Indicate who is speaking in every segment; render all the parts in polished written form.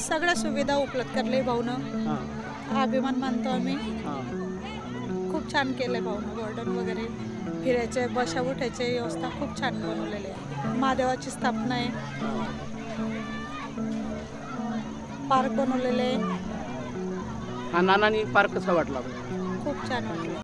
Speaker 1: सगळ्या सुविधा उपलब्ध करले भाऊनं. अभिमान मानतो आम्ही. खूप छान केलंय भाऊनं. गार्डन वगैरे फिरायचे बशा उठायचे व्यवस्था खूप छान बनवलेली आहे. महादेवाची स्थापना आहे. पार्क बनवलेले आहे.
Speaker 2: हा नानानी पार्क कसा वाटला?
Speaker 1: खूप छान वाटलं.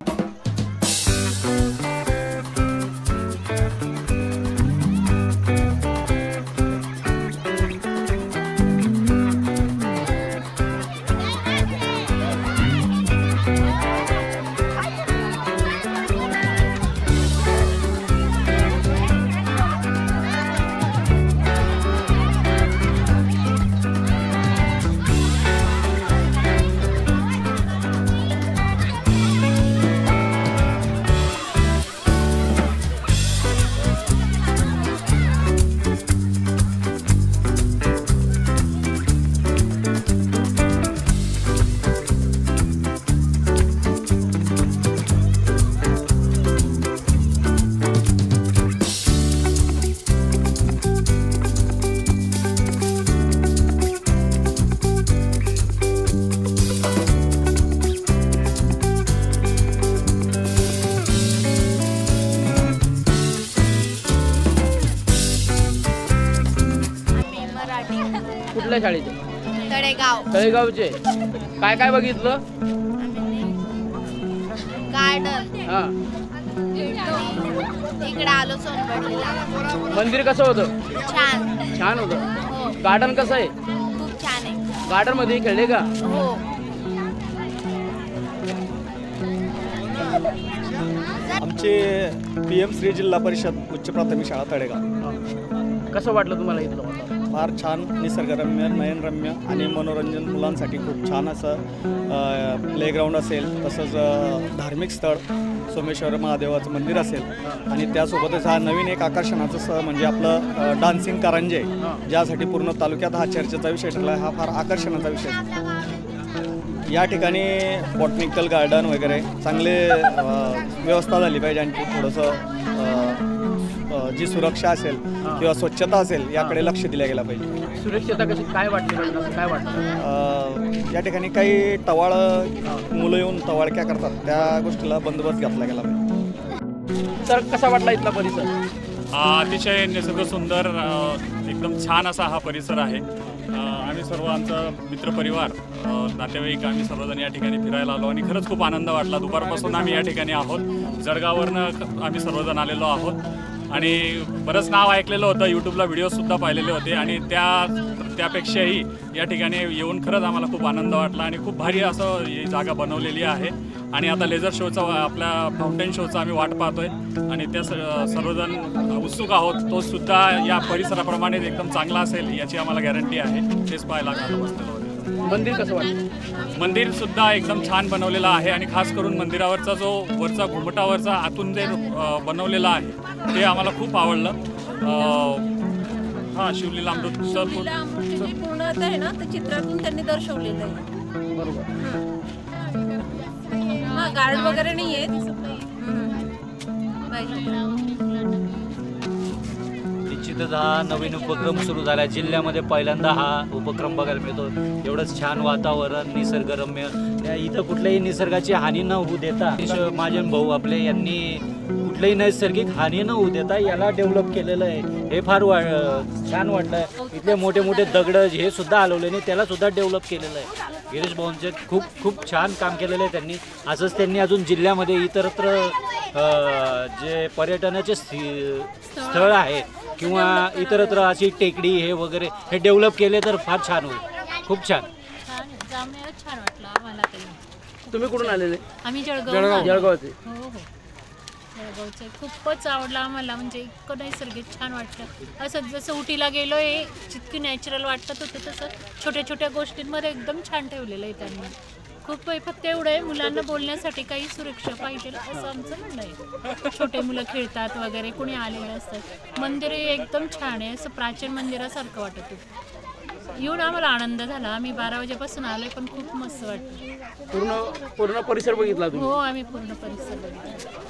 Speaker 2: कुठल्या शाळेचे? तळेगावचे. काय काय बघितलं?
Speaker 3: गार्डन.
Speaker 2: हा.
Speaker 3: इकडे आलो सोनबडीला.
Speaker 2: मंदिर कसं होतं?
Speaker 3: छान.
Speaker 2: छान होतं.
Speaker 3: हो.
Speaker 2: गार्डन कसं आहे?
Speaker 3: खूप छान आहे.
Speaker 2: गार्डन मध्ये खेळले का?
Speaker 3: हो.
Speaker 4: आमचे PM श्री जिल्हा परिषद उच्च प्राथमिक शाळा तळेगाव.
Speaker 2: कसं वाटलं तुम्हाला इथलं वातावरण?
Speaker 4: फार छान, निसर्गरम्य, नयनरम्य आणि मनोरंजन मुलांसाठी खूप छान असं प्लेग्राऊंड असेल. तसंच धार्मिक स्थळ सोमेश्वर महादेवाचं मंदिर असेल आणि त्यासोबतच हा नवीन एक आकर्षणाचं म्हणजे आपलं डान्सिंग कारंजे, ज्यासाठी पूर्ण तालुक्यात हा चर्चेचा विषय ठरला. हा फार आकर्षणाचा विषय. या ठिकाणी बॉटनिकल गार्डन वगैरे चांगले व्यवस्था झाली पाहिजे. आणखी थोडंसं जी सुरक्षा असेल किंवा स्वच्छता असेल याकडे लक्ष दिलं गेलं पाहिजे.
Speaker 2: सुरक्षता कशी काय वाटली? काय वाटतं?
Speaker 4: या ठिकाणी काही टवाळ मुलं येऊन टवाळक्या करतात, त्या गोष्टीला बंदोबस्त घातला गेला पाहिजे.
Speaker 2: तर कसा वाटला इथला परिसर?
Speaker 5: अतिशय निसर्ग सुंदर, एकदम छान असा हा परिसर आहे. आम्ही सर्व आमचा मित्रपरिवार, नातेवाईक आम्ही सर्वजण या ठिकाणी फिरायला आलो आणि खरंच खूप आनंद वाटला. दुपारपासून आम्ही या ठिकाणी आहोत. जळगाववरनं आम्ही सर्वजण आलेलो आहोत आणि बरंच नाव ऐकलेलं होतं. यूट्यूबला व्हिडिओसुद्धा पाहिलेले होते आणि त्यापेक्षाही या ठिकाणी येऊन खरंच आम्हाला खूप आनंद वाटला आणि खूप भारी असं ही जागा बनवलेली आहे. आणि आता लेझर शोचा, आपल्या फाउंटेन शोचा आम्ही वाट पाहतोय आणि त्या सर्वजण उत्सुक आहोत. तो सुद्धा या परिसराप्रमाणे एकदम चांगला असेल याची आम्हाला गॅरंटी आहे. तेच पाहायला आम्हाला बसलेलो होतो.
Speaker 2: मंदिर कसं वाटतं?
Speaker 5: मंदिर सुद्धा एकदम छान बनवलेलं आहे आणि खास करून मंदिरावरचा जो वरचा घुमटावरचा आतून जे बनवलेला आहे ते आम्हाला खूप आवडलं. हा शिवलीला अमृतसर
Speaker 6: पूर्ण आहे ना, ते चित्रातून त्यांनी दर्शवलेलं आहे.
Speaker 2: बरोबर.
Speaker 6: हा गार्ड वगैरे नाही आहेत.
Speaker 7: निश्चितच हा नवीन उपक्रम सुरू झाला. जिल्ह्यामध्ये पहिल्यांदा हा उपक्रम बघायला मिळतो. एवढंच छान वातावरण, निसर्गरम्य. इथं कुठल्याही निसर्गाची हानी न होऊ देता महाजन भाऊ आपले यांनी कुठल्याही नैसर्गिक हानी न होऊ देता याला डेव्हलप केलेलं आहे. हे फार छान वाटलं. इथले मोठे मोठे दगड हे सुद्धा हलवले नाही, त्याला सुद्धा डेव्हलप केलेलं आहे. गिरीश भाऊंचे खूप छान काम केलेलं आहे त्यांनी. असंच त्यांनी अजून जिल्ह्यामध्ये इतरत्र जे पर्यटनाचे स्थळ आहेत किंवा इतरत्र अशी टेकडी हे वगैरे हे डेव्हलप केले तर फार छान होईल. खूप छान.
Speaker 6: छान वाटलं आम्हाला.
Speaker 2: तुम्ही कुठून आलेले?
Speaker 6: आम्ही
Speaker 2: जळगावचे.
Speaker 6: हो हो, जळगावचे. खूपच आवडलं आम्हाला. म्हणजे इतकं नैसर्गिक छान वाटतं. असं जसं उटीला गेलो आहे जितकी नॅचरल वाटत होतं तसं छोट्या छोट्या गोष्टींमध्ये एकदम छान ठेवलेलं आहे त्यांनी. खूप फक्त एवढं आहे, मुलांना बोलण्यासाठी काही सुरक्षा पाहिजे असं आमचं म्हणणं आहे. छोटे मुलं खेळतात वगैरे, कोणी आलेले असतात. मंदिर एकदम छान आहे, असं प्राचीन मंदिरासारखं वाटत होतं. येऊन आम्हाला आनंद झाला. आम्ही 12 वाजेपासून आलोय पण खूप मस्त वाटतं.
Speaker 2: पूर्ण परिसर बघितला तुम्ही?
Speaker 6: हो, आम्ही पूर्ण परिसर बघितला.